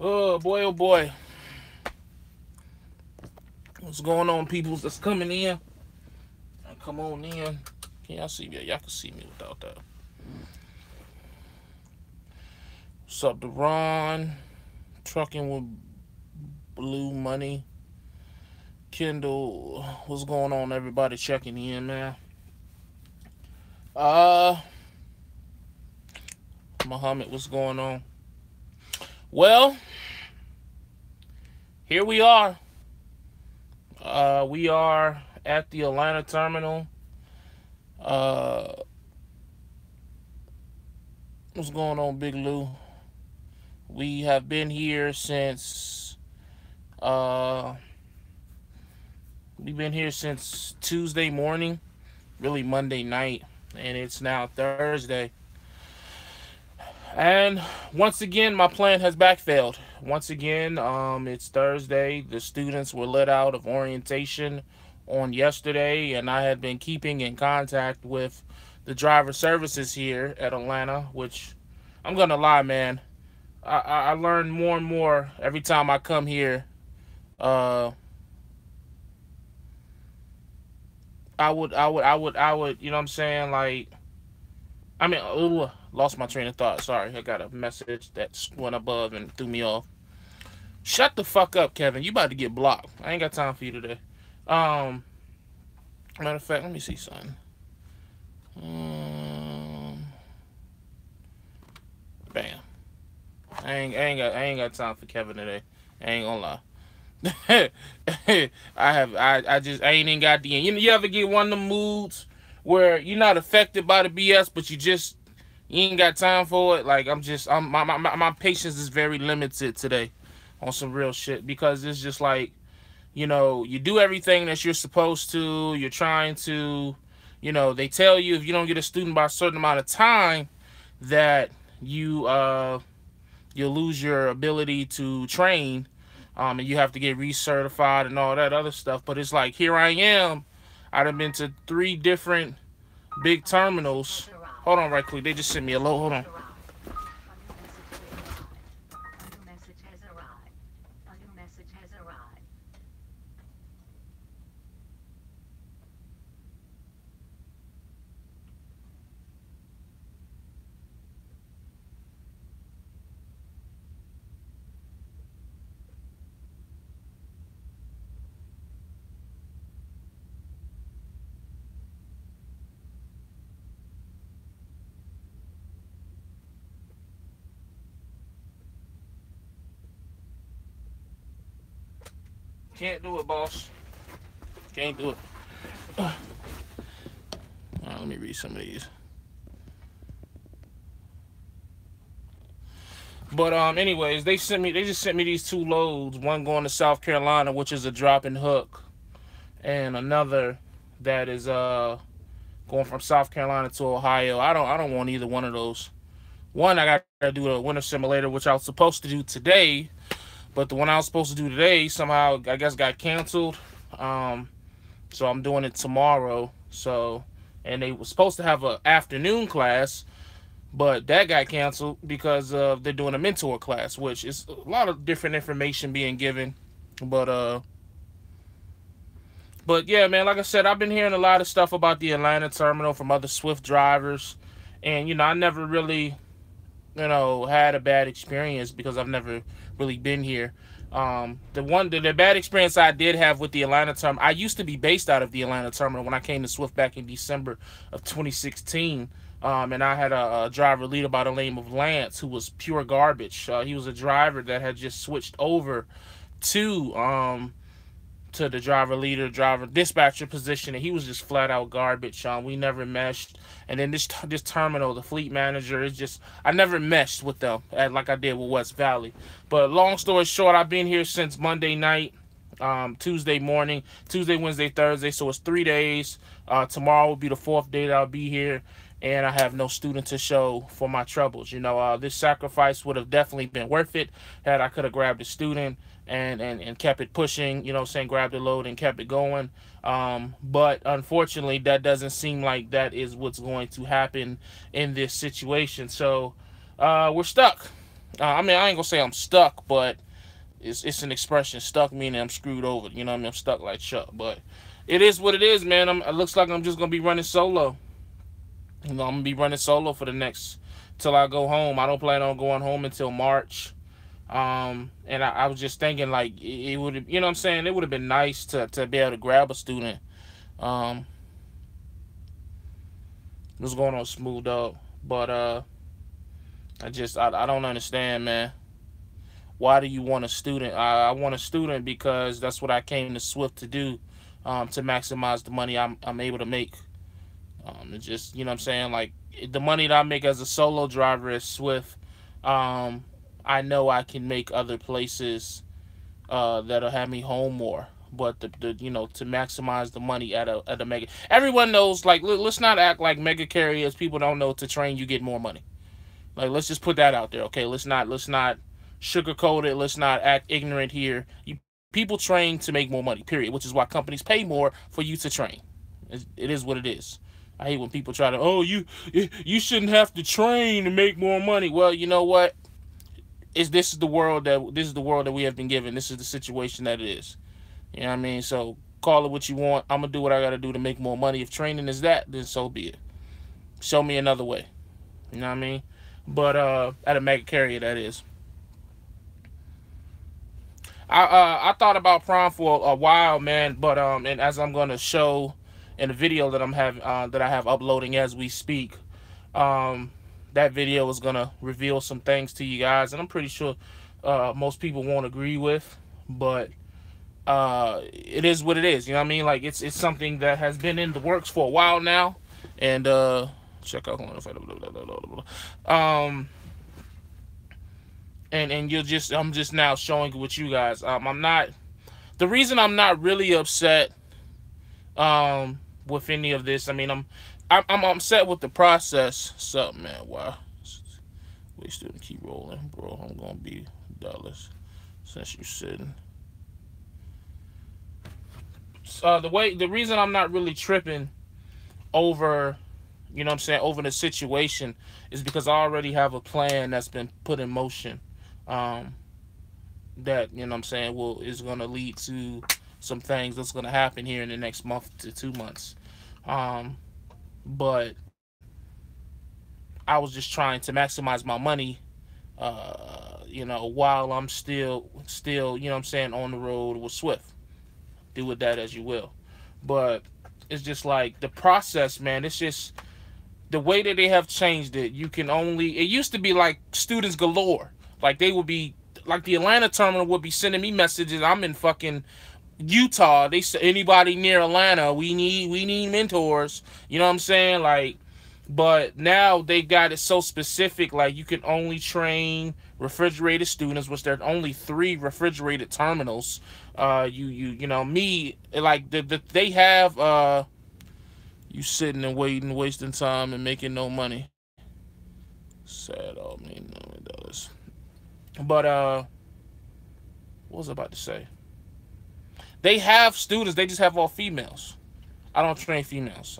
Oh boy. What's going on, people that's coming in? Come on in. Can y'all see me? Y'all can see me without that. What's up, Deron? Trucking with Blue Money. Kendall. What's going on, everybody checking in, man? Uh, Muhammad, what's going on? Well, here we are. We are at the Atlanta terminal. Uh, what's going on, Big Lou? We have been here since uh, we've been here since Tuesday morning, really Monday night, and it's now Thursday. And once again, my plan has backfailed. Once again, it's Thursday. The students were let out of orientation on yesterday, and I had been keeping in contact with the driver services here at Atlanta, which I'm gonna lie, man. I learn more and more every time I come here. Uh, you know what I'm saying? Like, I mean, ooh, lost my train of thought. Sorry, I got a message that went above and threw me off. Shut the fuck up, Kevin. You about to get blocked. I ain't got time for you today. Um, Matter of fact, let me see something. Bam. I ain't got time for Kevin today. I ain't gonna lie. I ain't even got the end. You ever get one of them moods where you're not affected by the BS, but you ain't got time for it. Like my patience is very limited today on some real shit, because it's just like, you do everything that you're supposed to. You're trying to, they tell you if you don't get a student by a certain amount of time that you'll lose your ability to train, and you have to get recertified and all that other stuff. But it's like, here I am. I've been to 3 different big terminals. Hold on right quick. They just sent me a low. Hold on. Can't do it, boss. Can't do it. Let me read some of these. But anyways, they just sent me these 2 loads. One going to South Carolina, which is a drop and hook, and another that is going from South Carolina to Ohio. I don't want either one of those. One, I got to do a winter simulator, which I was supposed to do today, but the one I was supposed to do today somehow, I guess, got canceled. So I'm doing it tomorrow. So, and they were supposed to have an afternoon class, but that got canceled because they're doing a mentor class, which is a lot of different information being given. But yeah, man, like I said, I've been hearing a lot of stuff about the Atlanta terminal from other Swift drivers, and I never really, had a bad experience because I've never really been here. The bad experience I did have with the Atlanta terminal, I used to be based out of the Atlanta terminal when I came to Swift back in December of 2016. And I had a driver leader by the name of Lance, who was pure garbage. He was a driver that had just switched over to the driver dispatcher position, and he was just flat out garbage. We never meshed. And then this terminal, the fleet manager, is just, I never meshed with them like I did with West Valley. But long story short, I've been here since Monday night, Tuesday morning, Tuesday, Wednesday, Thursday. So it's 3 days. Tomorrow will be the 4th day that I'll be here, and I have no student to show for my troubles. This sacrifice would have definitely been worth it had I could have grabbed a student and kept it pushing, grabbed the load and kept it going. But unfortunately, that doesn't seem like that is what's going to happen in this situation. So we're stuck. I mean, I ain't gonna say I'm stuck, but it's an expression. Stuck meaning I'm screwed over. You know what I mean? I'm stuck like Chuck. But it is what it is, man. It looks like I'm just gonna be running solo. You know, I'm gonna be running solo for the next till I go home. I don't plan on going home until March. And I was just thinking like it would, you know what I'm saying? It would have been nice to be able to grab a student. Um, what's going on, Smooth Dog? But I don't understand, man. Why do you want a student? I want a student because that's what I came to Swift to do, to maximize the money I'm able to make. It's just, you know what I'm saying, like the money that I make as a solo driver at Swift, I know I can make other places that'll have me home more. But the you know, to maximize the money at a mega, everyone knows, like, let's not act like mega carriers people don't know to train you get more money. Like, let's just put that out there, okay? Let's not sugarcoat it. Let's not act ignorant here. People train to make more money, period. Which is why companies pay more for you to train. It is what it is. I hate when people try to, oh, you shouldn't have to train to make more money. Well, you know what? This is the world that we have been given. This is the situation that it is. You know what I mean? So call it what you want. I'm gonna do what I gotta do to make more money. If training is that, then so be it. Show me another way. You know what I mean? But at a mega carrier, that is. I thought about prom for a while, man. But and as I'm gonna show in the video that I have uploading as we speak, that video is gonna reveal some things to you guys, and I'm pretty sure most people won't agree with, but it is what it is. You know what I mean? Like it's something that has been in the works for a while now, and check out and I'm just now showing it with you guys. I'm not, the reason I'm not really upset with any of this. I mean, I'm upset with the process. Sup, man? Why? We still keep rolling, bro. I'm gonna be Dallas since you sitting. The reason I'm not really tripping over, you know what I'm saying, over the situation is because I already have a plan that's been put in motion, that, you know what I'm saying, is going to lead to some things that's going to happen here in the next month to 2 months. But I was just trying to maximize my money, you know, while I'm still, you know what I'm saying, on the road with Swift. Do with that as you will. But it's just like the process, man. It's just the way that they have changed it. It used to be like students galore. Like they would be, like the Atlanta terminal would be sending me messages. I'm in fucking Utah. They say anybody near Atlanta, we need mentors. You know what I'm saying? Like, but now they got it so specific. Like you can only train refrigerated students, which there are only 3 refrigerated terminals. You know me, like they have you sitting and waiting, wasting time and making no money. Sad old me, no it does. But what was I about to say? They have students, they just have all females. I don't train females.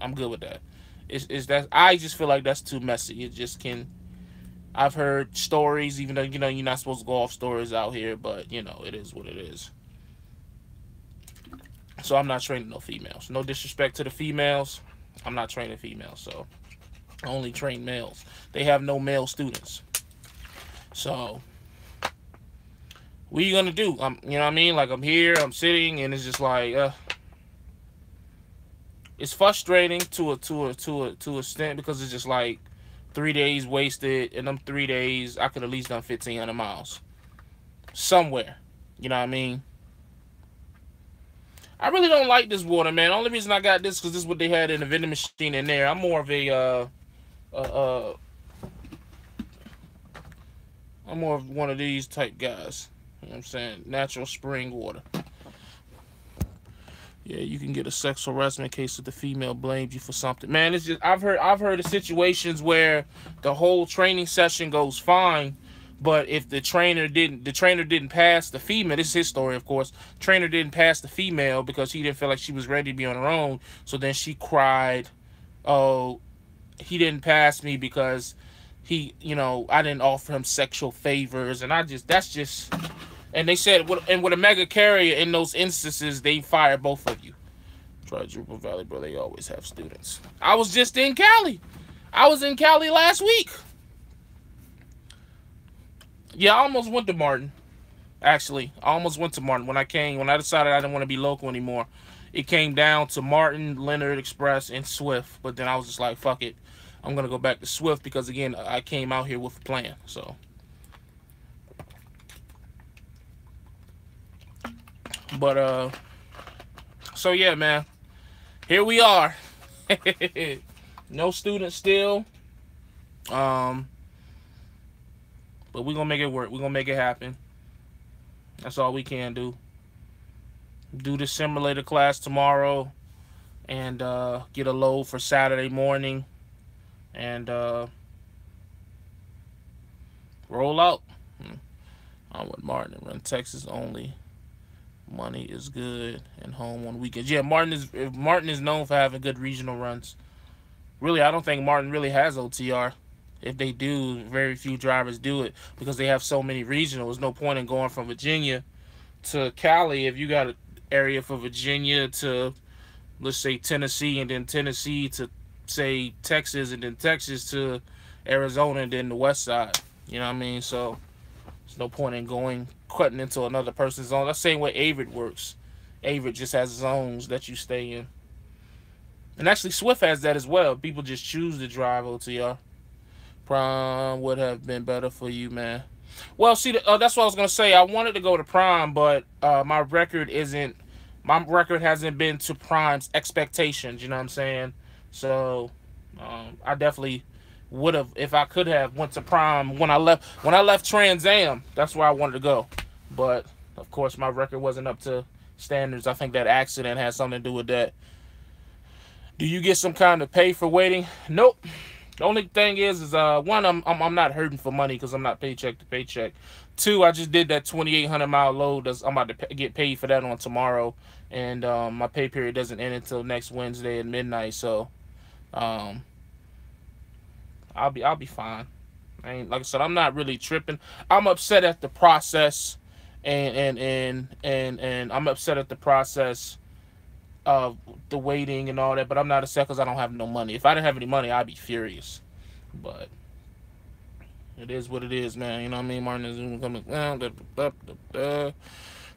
I'm good with that. It's that I just feel like that's too messy. It just can. I've heard stories, even though, you know, you're not supposed to go off stories out here, but, you know, it is what it is. So I'm not training no females. No disrespect to the females. I'm not training females, so I only train males. They have no male students. So what are you gonna do? You know what I mean? Like I'm here, I'm sitting, and it's just like it's frustrating to a extent, because it's just like 3 days wasted. In them 3 days, I could at least done 1,500 miles somewhere. You know what I mean? I really don't like this water, man. The only reason I got this because this is what they had in the vending machine in there. I'm more of I'm more of one of these type guys. You know what I'm saying? Natural spring water. Yeah, you can get a sexual harassment case if the female blames you for something. Man, it's just I've heard of situations where the whole training session goes fine, but if the trainer didn't pass the female, this is his story, of course. Trainer didn't pass the female because he didn't feel like she was ready to be on her own. So then she cried, "Oh, he didn't pass me because he, you know, I didn't offer him sexual favors, and that's just. And they said, and with a mega carrier, in those instances, they fire both of you. Try Drupal Valley, bro. They always have students. I was just in Cali. I was in Cali last week. Yeah, I almost went to Martin. Actually, I almost went to Martin when I decided I didn't want to be local anymore. It came down to Martin, Leonard Express, and Swift. But then I was just like, fuck it. I'm going to go back to Swift because, again, I came out here with a plan. So, but, so yeah, man. Here we are. No students still. But we're going to make it work. We're going to make it happen. That's all we can do. Do the simulator class tomorrow and get a load for Saturday morning and roll out. I'm with Martin and run Texas only. Money is good and home on weekends. Yeah, Martin is known for having good regional runs. Really, I don't think Martin really has OTR. If they do, very few drivers do it because they have so many regionals. No point in going from Virginia to Cali if you got an area for Virginia to, let's say, Tennessee, and then Tennessee to, say, Texas, and then Texas to Arizona, and then the west side. You know what I mean? So there's no point in cutting into another person's zone. That's the same way Avid works. Avid just has zones that you stay in. And actually, Swift has that as well. People just choose to drive OTR. Prom would have been better for you, man. Well, see, that's what I was gonna say. I wanted to go to Prom, but my record hasn't been to Prom's expectations. You know what I'm saying? So I definitely would have, if I could have, went to Prom when I left Trans Am. That's where I wanted to go, but of course my record wasn't up to standards. I think that accident had something to do with that. Do you get some kind of pay for waiting? Nope. The only thing is one, I'm not hurting for money because I'm not paycheck to paycheck. Two, I just did that 2,800 mile load. I'm about to get paid for that on tomorrow, and my pay period doesn't end until next Wednesday at midnight. So, I'll be fine. Like I said, I'm not really tripping. I'm upset at the process, and I'm upset at the process of the waiting and all that, but I'm not upset because I don't have no money. If I didn't have any money, I'd be furious. But it is what it is, man. You know what I mean? Martin is coming.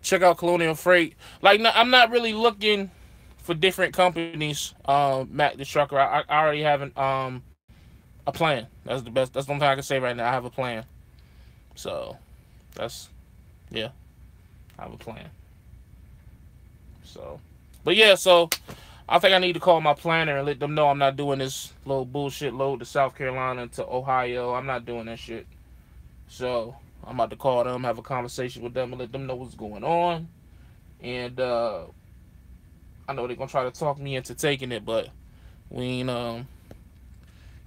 Check out Colonial Freight. Like, I'm not really looking for different companies. Mac the trucker. I already have a plan. That's the best. That's the only thing I can say right now. I have a plan. So yeah, I have a plan. So. But yeah, so I think I need to call my planner and let them know I'm not doing this little bullshit load to South Carolina to Ohio. I'm not doing that shit. So I'm about to call them, have a conversation with them, and let them know what's going on. And I know they're gonna try to talk me into taking it, but we ain't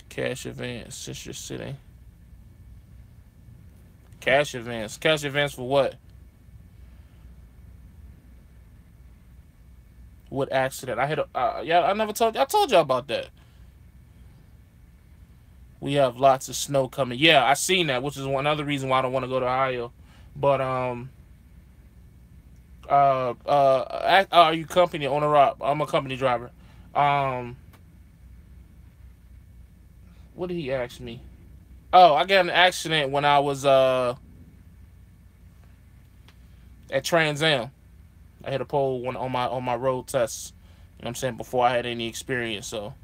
cash advance since you're sitting. Cash advance. Cash advance for what? What accident? I hit yeah, I told y'all about that. We have lots of snow coming. Yeah, I seen that, which is one other reason why I don't want to go to Ohio. But are you company owner? I'm a company driver. What did he ask me? Oh, I got an accident when I was at Trans Am. I hit a pole on my road tests. You know what I'm saying? Before I had any experience, so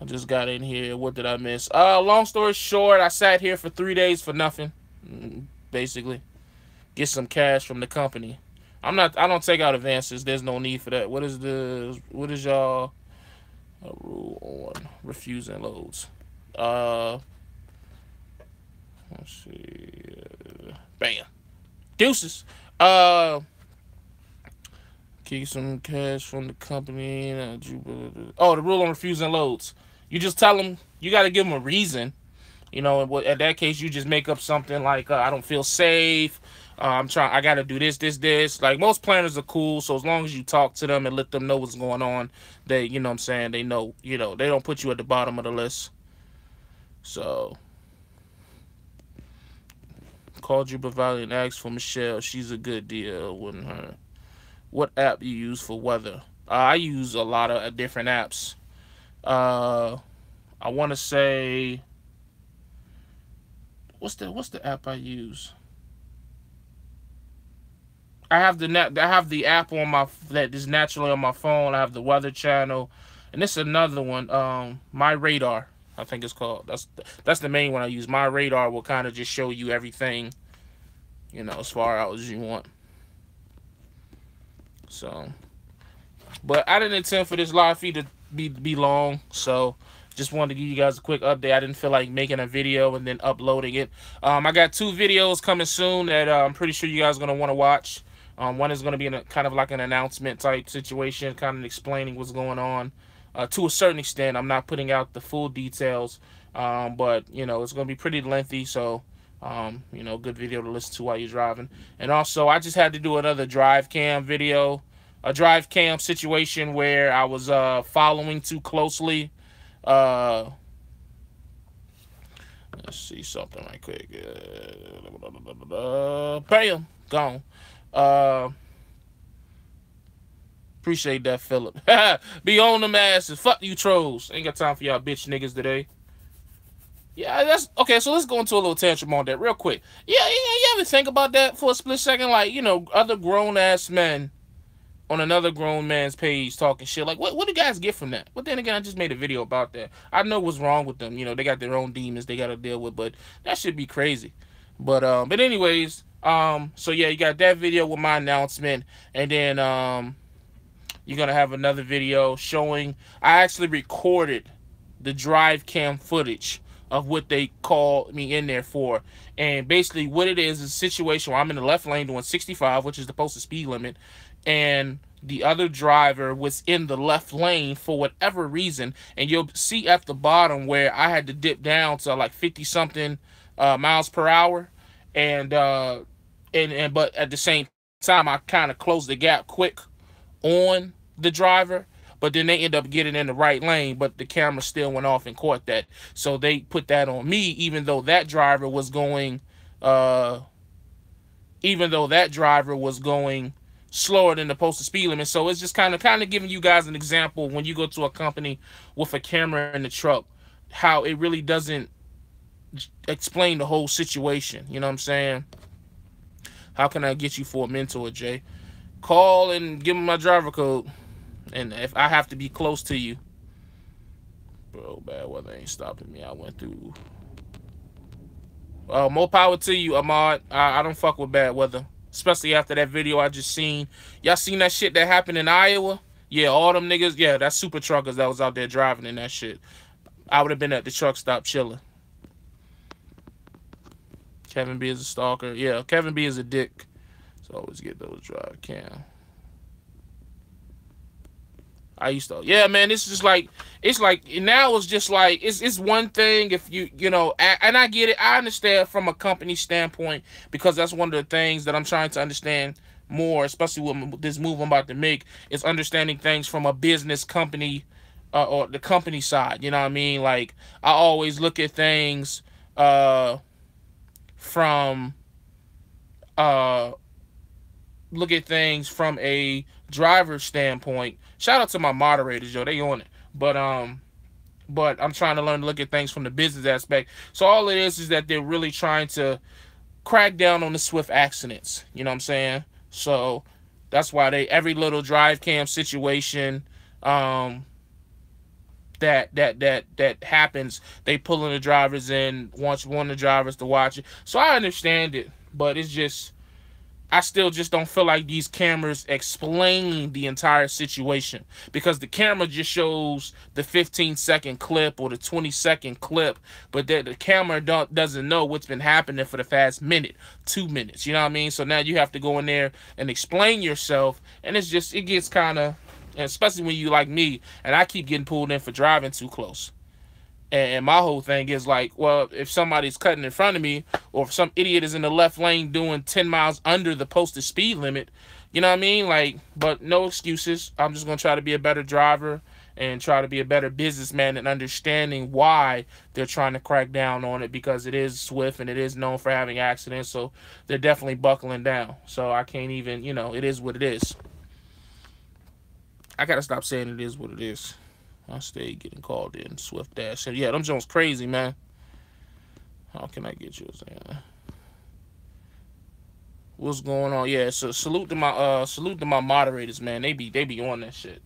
I just got in here. What did I miss? Long story short, I sat here for 3 days for nothing. Basically, get some cash from the company. I don't take out advances. There's no need for that. What is y'all rule on refusing loads? Let's see. Bam. Deuces. Keep some cash from the company. Oh, the rule on refusing loads. You just tell them, you got to give them a reason. You know, at that case, you just make up something like, I don't feel safe. I got to do this. Like, most planners are cool, so as long as you talk to them and let them know what's going on, they, you know what I'm saying, they know, they don't put you at the bottom of the list. So, called you Bavali and asked for Michelle. She's a good deal, wouldn't her? What app you use for weather? I use a lot of different apps. I want to say, what's the app I use? I have the app on my that is naturally on my phone. I have the Weather Channel, and this is another one. My Radar, I think it's called. That's the main one I use. My Radar will kind of just show you everything, you know, as far out as you want. So, but I didn't intend for this live feed to be long, so just wanted to give you guys a quick update. I didn't feel like making a video and then uploading it. I got 2 videos coming soon that I'm pretty sure you guys are gonna want to watch. One is going to be in a kind of like an announcement type situation, kind of explaining what's going on. To a certain extent, I'm not putting out the full details, but, you know, it's going to be pretty lengthy, so, you know, good video to listen to while you're driving. And also, I just had to do another drive cam video, a drive cam situation where I was following too closely. Let's see something right quick. Bam, gone. Appreciate that, Philip. Be on them asses. Fuck you trolls. Ain't got time for y'all bitch niggas today. Yeah, that's okay. So let's go into a little tantrum on that real quick. Yeah, you ever think about that for a split second? Like, you know, other grown ass men on another grown man's page talking shit. Like, what do you guys get from that? But then again, I just made a video about that. I know what's wrong with them. You know, they got their own demons they got to deal with, but that should be crazy. But anyways, so yeah, you got that video with my announcement, and then you're gonna have another video showing. I actually recorded the drive cam footage of what they called me in there for, and basically what it is a situation where I'm in the left lane doing 65, which is the posted speed limit, and the other driver was in the left lane for whatever reason, and you'll see at the bottom where I had to dip down to like 50 something miles per hour, and but at the same time I kind of closed the gap quick on the driver, but then they end up getting in the right lane, but the camera still went off and caught that, so they put that on me, even though that driver was going slower than the posted speed limit. So it's just kind of giving you guys an example when you go to a company with a camera in the truck, how it really doesn't explain the whole situation. You know what I'm saying? How can I get you for a mentor, Jay? Call and give me my driver code, and if I have to be close to you. Bro, bad weather ain't stopping me. I went through. More power to you, Ahmad. I don't fuck with bad weather, especially after that video I just seen. Y'all seen that shit that happened in Iowa? Yeah, all them niggas. Yeah, that's super truckers that was out there driving in that shit. I would have been at the truck stop chilling. Kevin B is a stalker. Yeah, Kevin B is a dick. So always get those drive cam. I used to, yeah, man. It's just like, it's like now it's just like it's one thing if you know, and I get it. I understand from a company standpoint, because that's one of the things that I'm trying to understand more, especially with this move I'm about to make, is understanding things from a business company or the company side. You know what I mean? Like, I always look at things from a driver standpoint. Shout out to my moderators, yo, they on it. But I'm trying to learn to look at things from the business aspect. So all it is that they're really trying to crack down on the swift accidents. You know what I'm saying? So that's why every little drive cam situation that happens, they pulling the drivers in, want the drivers to watch it. So I understand it, but it's just, I still just don't feel like these cameras explain the entire situation, because the camera just shows the 15-second clip or the 20-second clip, but the camera doesn't know what's been happening for the past minute, 2 minutes. You know what I mean? So now you have to go in there and explain yourself, and it's just, it gets kind of, especially when you like me, and I keep getting pulled in for driving too close. And my whole thing is like, well, if somebody's cutting in front of me, or if some idiot is in the left lane doing 10 miles under the posted speed limit, you know what I mean? Like, but no excuses. I'm just going to try to be a better driver and try to be a better businessman and understanding why they're trying to crack down on it, because it is swift and it is known for having accidents. So they're definitely buckling down. So I can't even, it is what it is. I gotta stop saying it is what it is. I stay getting called in Swift Dash. So yeah, them Jones crazy, man. How can I get you? What's going on? Yeah, so salute to my moderators, man. They be on that shit.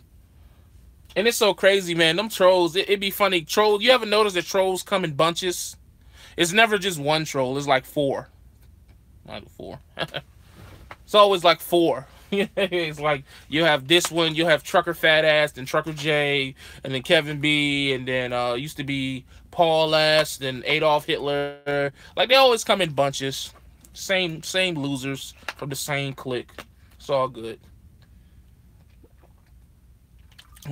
And it's so crazy, man. Them trolls, it be funny. Trolls, you ever notice that trolls come in bunches? It's never just one troll. It's like four. Not four. It's always like four. It's like you have this one, you have Trucker Fat Ass, then Trucker J, and then Kevin B, and then used to be Paul S, then Adolf Hitler. Like they always come in bunches. Same losers from the same clique. It's all good.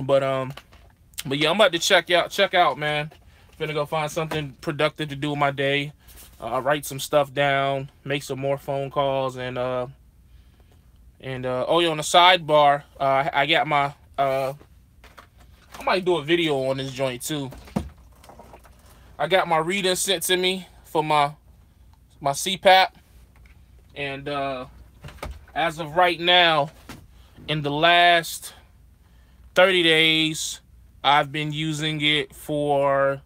But yeah, I'm about to check out, man. Finna go find something productive to do with my day. Write some stuff down, make some more phone calls, and oh yeah, on the sidebar, I got my I might do a video on this joint too. I got my reading sent to me for my CPAP, and as of right now, in the last 30 days, I've been using it for,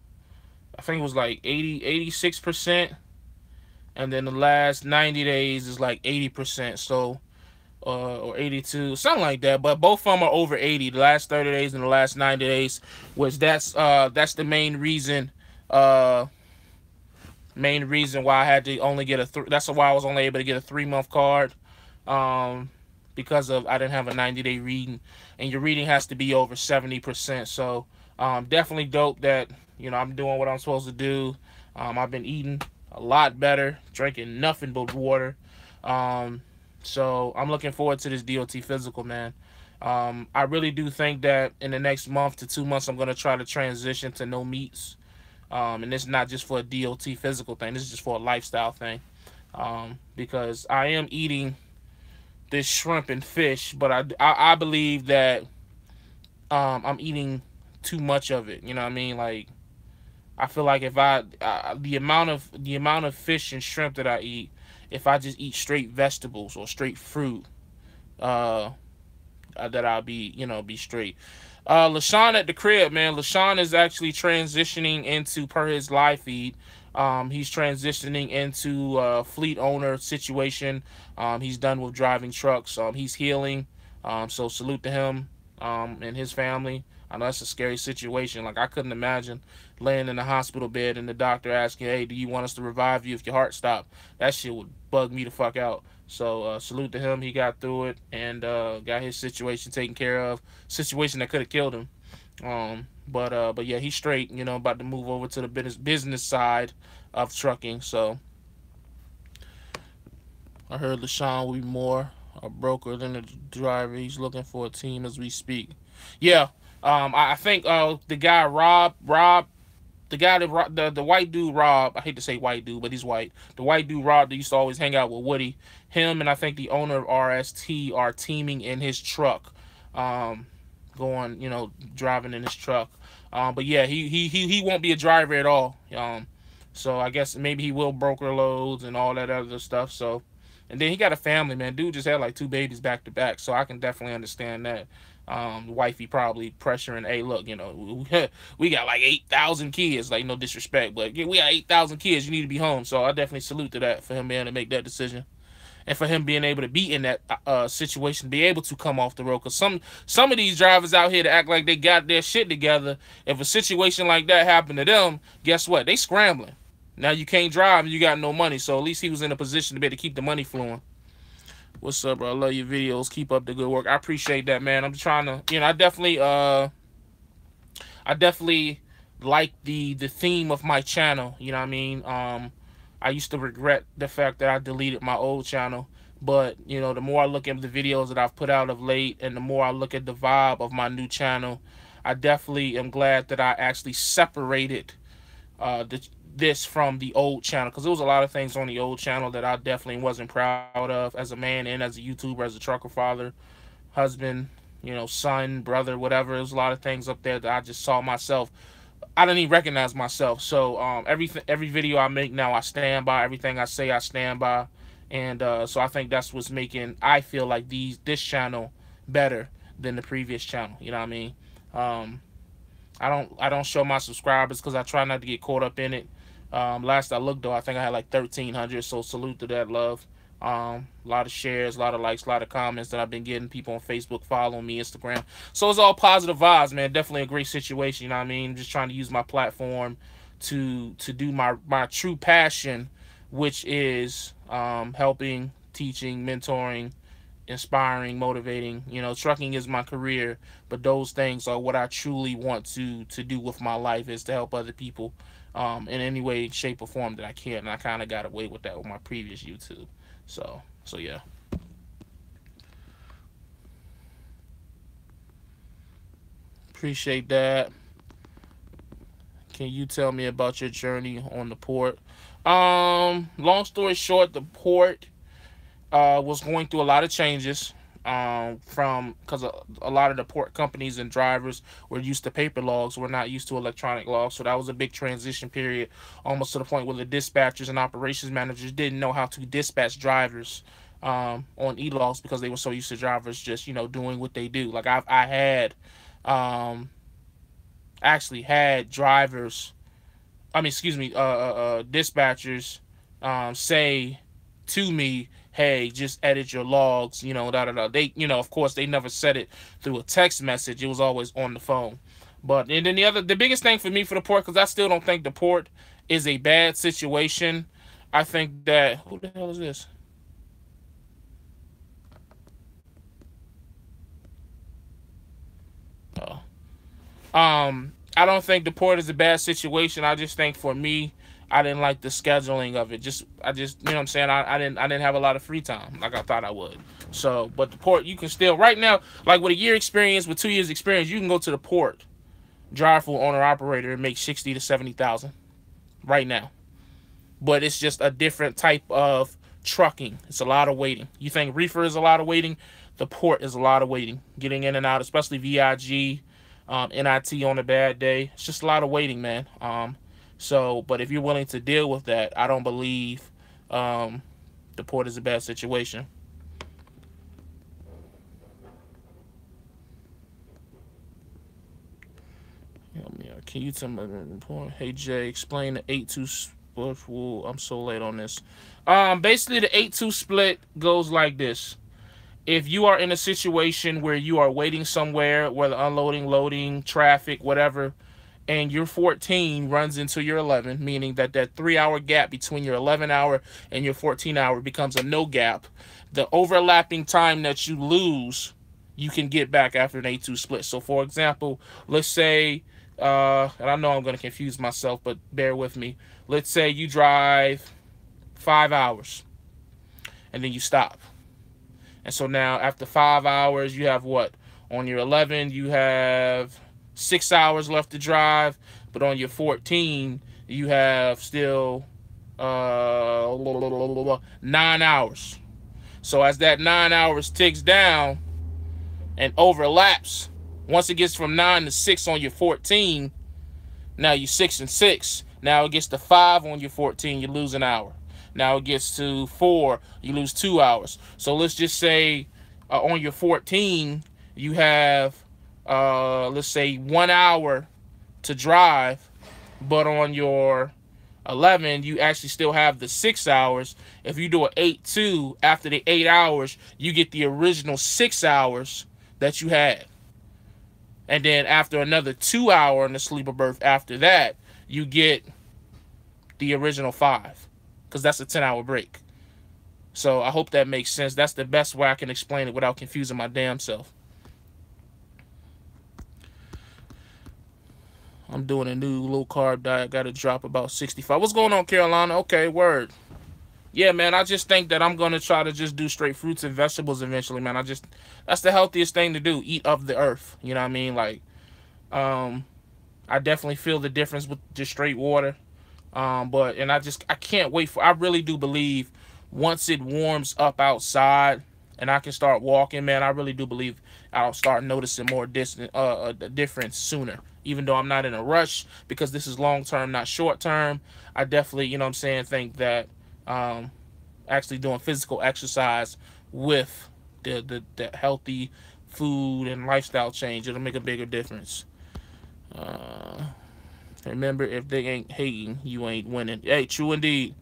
I think it was like 86%, and then the last 90 days is like 80%, so or 82, something like that. But both of them are over 80. The last 30 days and the last 90 days, which that's the main reason why I had to only get that's why I was only able to get a 3-month card, because of I didn't have a 90-day reading, and your reading has to be over 70%. So definitely dope that I'm doing what I'm supposed to do. I've been eating a lot better, drinking nothing but water. So I'm looking forward to this DOT physical, man. I really do think that in the next month to 2 months, I'm going to try to transition to no meats. And it's not just for a DOT physical thing. This is just for a lifestyle thing. Because I am eating this shrimp and fish, but I believe that I'm eating too much of it. You know what I mean? Like, I feel like if the amount of fish and shrimp that I eat, if I just eat straight vegetables or straight fruit, that I'll be straight. LaShawn at the crib, man. LaShawn is actually transitioning into, per his live feed, he's transitioning into a fleet owner situation. He's done with driving trucks. He's healing. So salute to him and his family. I know that's a scary situation. Like, I couldn't imagine laying in the hospital bed and the doctor asking, hey, do you want us to revive you if your heart stopped? That shit would bug me the fuck out. So salute to him. He got through it and got his situation taken care of. Situation that could have killed him. But yeah, he's straight, about to move over to the business side of trucking. So I heard LaShawn will be more a broker than a driver. He's looking for a team as we speak. Yeah. I think the guy Rob, the guy that the white dude Rob, I hate to say white dude, but he's white. The white dude Rob that used to always hang out with Woody, him and I think the owner of RST are teaming in his truck, going, driving in his truck. But yeah, he won't be a driver at all. So I guess maybe he will broker loads and all that other stuff. So, and then he got a family, man. Dude just had like 2 babies back to back, so I can definitely understand that. Wifey probably pressuring, hey, look, we got like 8,000 kids, like, no disrespect, but we got 8,000 kids, you need to be home. So I definitely salute to that, for him being able to make that decision, and for him being able to be in that situation, be able to come off the road. Because some of these drivers out here that act like they got their shit together, if a situation like that happened to them, guess what? They scrambling. Now you can't drive and you got no money, so at least he was in a position to be able to keep the money flowing. What's up, bro? I love your videos. Keep up the good work. I appreciate that, man. I'm trying to, I definitely like the theme of my channel. You know what I mean? I used to regret the fact that I deleted my old channel, but the more I look at the videos that I've put out of late, and the more I look at the vibe of my new channel, I definitely am glad that I actually separated this from the old channel, because there was a lot of things on the old channel that I definitely wasn't proud of as a man and as a YouTuber, as a trucker father, husband, you know, son, brother, whatever. There's a lot of things up there that I just saw myself. I didn't even recognize myself. So every video I make now, I stand by. Everything I say, I stand by. And so I think that's what's making I feel like this channel better than the previous channel. You know what I mean? I don't show my subscribers because I try not to get caught up in it. Last I looked though, I think I had like 1,300. So salute to that love. A lot of shares, a lot of likes, a lot of comments that I've been getting. People on Facebook following me, Instagram. So it's all positive vibes, man. Definitely a great situation. You know what I mean? Just trying to use my platform to do my true passion, which is helping, teaching, mentoring, inspiring, motivating. You know, trucking is my career, but those things are what I truly want to do with my life, is to help other people in any way, shape, or form that I can. And I kind of got away with that with my previous YouTube. So yeah. Appreciate that. Can you tell me about your journey on the port? Long story short, the port was going through a lot of changes because a lot of the port companies and drivers were used to paper logs. We're not used to electronic logs. So that was a big transition period, almost to the point where the dispatchers and operations managers didn't know how to dispatch drivers on e-logs because they were so used to drivers just, you know, doing what they do. Like I had actually had drivers, dispatchers say to me, hey, just edit your logs, you know, They, you know, of course, they never said it through a text message. It was always on the phone. But, and then the biggest thing for me for the port, because I still don't think the port is a bad situation. I think that, who the hell is this? Oh. I don't think the port is a bad situation. I just think for me, I didn't like the scheduling of it. I just, you know what I'm saying? I didn't have a lot of free time like I thought I would. So, but the port, you can still, right now, like with a year experience, with 2 years experience, you can go to the port, drive for owner operator, and make 60 to 70,000 right now. But it's just a different type of trucking. It's a lot of waiting. You think reefer is a lot of waiting? The port is a lot of waiting. Getting in and out, especially VIG, NIT on a bad day. It's just a lot of waiting, man. So, but if you're willing to deal with that, I don't believe the port is a bad situation. Can you tell me the point? Hey Jay, explain the 8-2 split rule. I'm so late on this. Basically the 8-2 split goes like this. If you are in a situation where you are waiting somewhere, whether unloading, loading, traffic, whatever, and your 14 runs into your 11, meaning that 3-hour gap between your 11-hour and your 14-hour becomes a no gap, the overlapping time that you lose, you can get back after an 8-2 split. So, for example, let's say, and I know I'm going to confuse myself, but bear with me. Let's say you drive 5 hours, and then you stop. And so now after 5 hours, you have what? On your 11, you have 6 hours left to drive, but on your 14, you have still 9 hours. So as that 9 hours ticks down and overlaps, once it gets from 9 to 6 on your 14, now you're 6 and 6. Now it gets to 5 on your 14, you lose an hour. Now it gets to 4, you lose 2 hours. So let's just say on your 14, you have, let's say 1 hour to drive, but on your 11, you actually still have the 6 hours. If you do an 8-2, after the 8 hours, you get the original 6 hours that you had. And then after another 2 hour in the sleeper berth after that, you get the original 5. Because that's a 10-hour break. So I hope that makes sense. That's the best way I can explain it without confusing my damn self. I'm doing a new low-carb diet. Got to drop about 65. What's going on, Carolina? Okay, word. Yeah, man, I just think that I'm going to try to just do straight fruits and vegetables eventually, man. That's the healthiest thing to do. Eat of the earth. You know what I mean? Like, I definitely feel the difference with just straight water. And I can't wait I really do believe once it warms up outside and I can start walking, man, I really do believe I'll start noticing more difference sooner. Even though I'm not in a rush because this is long term, not short term, I definitely, you know what I'm saying, think that actually doing physical exercise with the healthy food and lifestyle change, it'll make a bigger difference. Remember, if they ain't hating, you ain't winning. Hey, true indeed.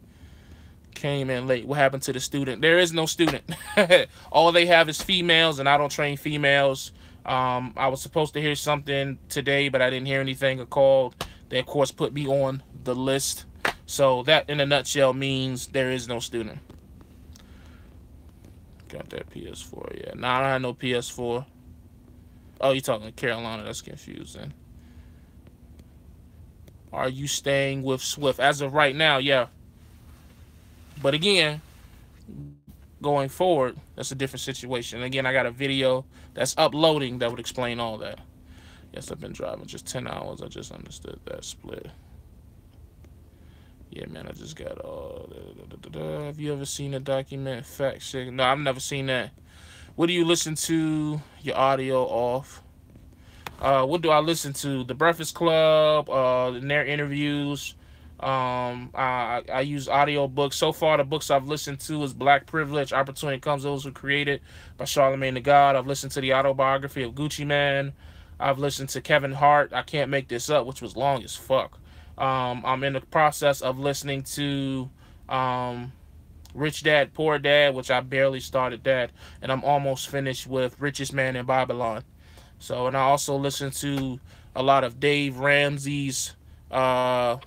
Came in late. What happened to the student? There is no student. All they have is females, and I don't train females. I was supposed to hear something today, but I didn't hear anything or called. They, of course, put me on the list. So that, in a nutshell, means there is no student. Got that PS4, yeah. Nah, I don't have no PS4. Oh, you talking to Carolina. That's confusing. Are you staying with Swift? As of right now, yeah. But again, going forward, that's a different situation. Again, I got a video that's uploading that would explain all that. Yes, I've been driving just 10 hours. I just understood that split. Yeah, man, I just got have you ever seen a document fact check? No, I've never seen that. What do you listen to your audio off? What do I listen to? The Breakfast Club, their interviews. I use audio books. So far, the books I've listened to is Black Privilege, Opportunity Comes Those Who Create It by Charlemagne the God. I've listened to the autobiography of Gucci Mane. I've listened to Kevin Hart, I Can't Make This Up, which was long as fuck. I'm in the process of listening to Rich Dad, Poor Dad, which I barely started that. And I'm almost finished with Richest Man in Babylon. So, and I also listen to a lot of Dave Ramsey's interview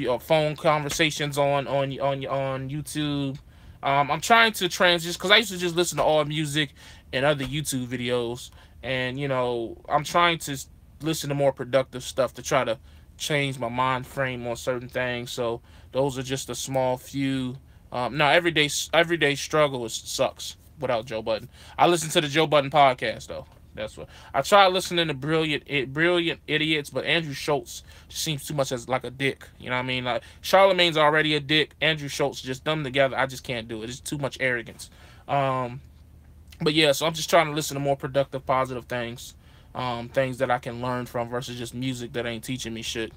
or phone conversations on YouTube. I'm trying to transition because I used to just listen to all music and other YouTube videos, and you know, I'm trying to listen to more productive stuff to try to change my mind frame on certain things. So those are just a small few. No, everyday struggle sucks without Joe Budden. I listen to the Joe Budden podcast though. That's what I try listening to brilliant idiots, but Andrew Schultz seems too much as like a dick. You know what I mean? Like Charlemagne's already a dick. Andrew Schultz, just them together, I just can't do it. It's too much arrogance. But yeah, so I'm just trying to listen to more productive, positive things, things that I can learn from versus just music that ain't teaching me shit.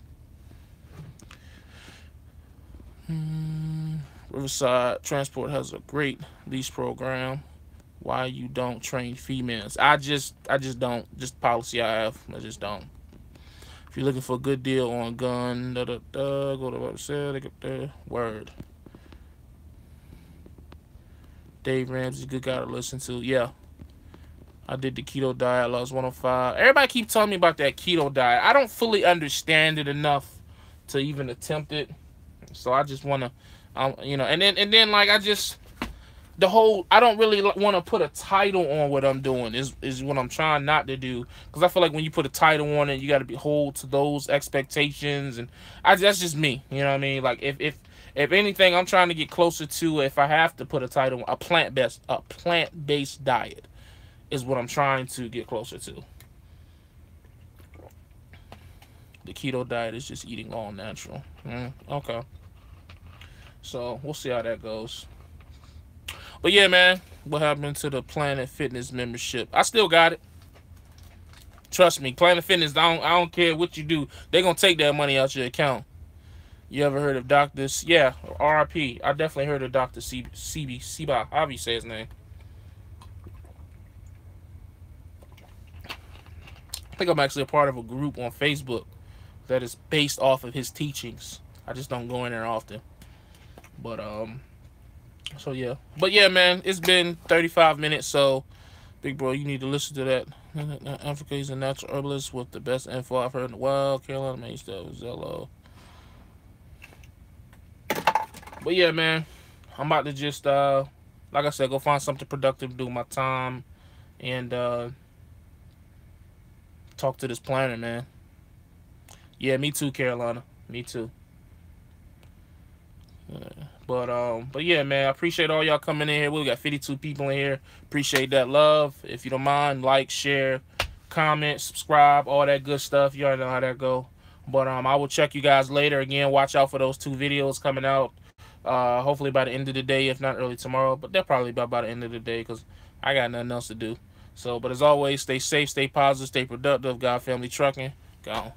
Riverside Transport has a great lease program. Why you don't train females? I just don't. Just policy I have. I just don't. If you're looking for a good deal on gun, go to the website. Word. Dave Ramsey, good guy to listen to. Yeah. I did the keto diet. I lost 105. Everybody keep telling me about that keto diet. I don't fully understand it enough to even attempt it. So I just want to, you know, and then like I don't really want to put a title on what I'm doing is what I'm trying not to do, because I feel like when you put a title on it, you got to hold to those expectations, and that's just me, you know what I mean? Like if anything, I'm trying to get closer to, if I have to put a title, a plant-based diet is what I'm trying to get closer to. The keto diet is just eating all natural. Okay, so we'll see how that goes. But yeah, man, what happened to the Planet Fitness membership? I still got it. Trust me, Planet Fitness, I don't care what you do. They're going to take that money out your account. You ever heard of Dr. Yeah, RIP. I definitely heard of Dr. Siba, however you say his name. I think I'm actually a part of a group on Facebook that is based off of his teachings. I just don't go in there often. But, so yeah, but yeah, man, it's been 35 minutes, so big bro, you need to listen to that. Africa is a natural herbalist with the best info I've heard in a while. Carolina, man, stuff, Zello. But yeah, man, I'm about to just like I said, go find something productive to do with my time, and talk to this planner, man. Yeah, me too, Carolina, me too. But yeah, man, I appreciate all y'all coming in here. We got 52 people in here. Appreciate that love. If you don't mind, like, share, comment, subscribe, all that good stuff. You already know how that go. But I will check you guys later. Again, watch out for those 2 videos coming out. Hopefully by the end of the day, if not early tomorrow. But they'll probably be by the end of the day, because I got nothing else to do. So, but as always, stay safe, stay positive, stay productive. God Family Trucking, gone.